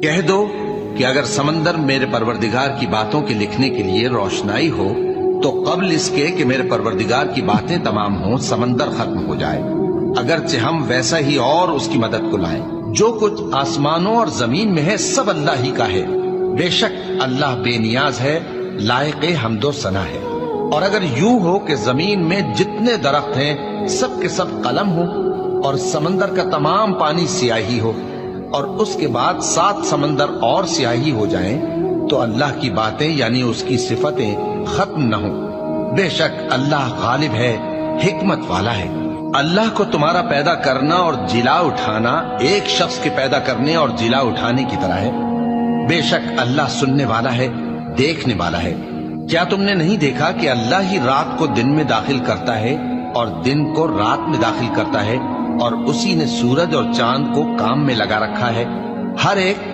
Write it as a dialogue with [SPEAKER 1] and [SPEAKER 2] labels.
[SPEAKER 1] کہہ دو کہ اگر سمندر میرے پروردگار کی باتوں کے لکھنے کے لیے روشنائی ہو تو قبل اس کے کہ میرے پروردگار کی باتیں تمام ہوں سمندر ختم ہو جائے، اگرچہ ہم ویسا ہی اور اس کی مدد کو لائیں۔ جو کچھ آسمانوں اور زمین میں ہے سب اللہ ہی کا ہے، بے شک اللہ بے نیاز ہے، لائق حمد و ثنا ہے۔ اور اگر یوں ہو کہ زمین میں جتنے درخت ہیں سب کے سب قلم ہو اور سمندر کا تمام پانی سیاہی ہو اور اس کے بعد 7 سمندر اور سیاہی ہو جائیں تو اللہ کی باتیں یعنی اس کی صفتیں ختم نہ ہوں۔ بے شک اللہ غالب ہے، حکمت والا ہے۔ اللہ کو تمہارا پیدا کرنا اور جلا اٹھانا ایک شخص کے پیدا کرنے اور جلا اٹھانے کی طرح ہے۔ بے شک اللہ سننے والا ہے، دیکھنے والا ہے۔ کیا تم نے نہیں دیکھا کہ اللہ ہی رات کو دن میں داخل کرتا ہے اور دن کو رات میں داخل کرتا ہے، اور اسی نے سورج اور چاند کو کام میں لگا رکھا ہے، ہر ایک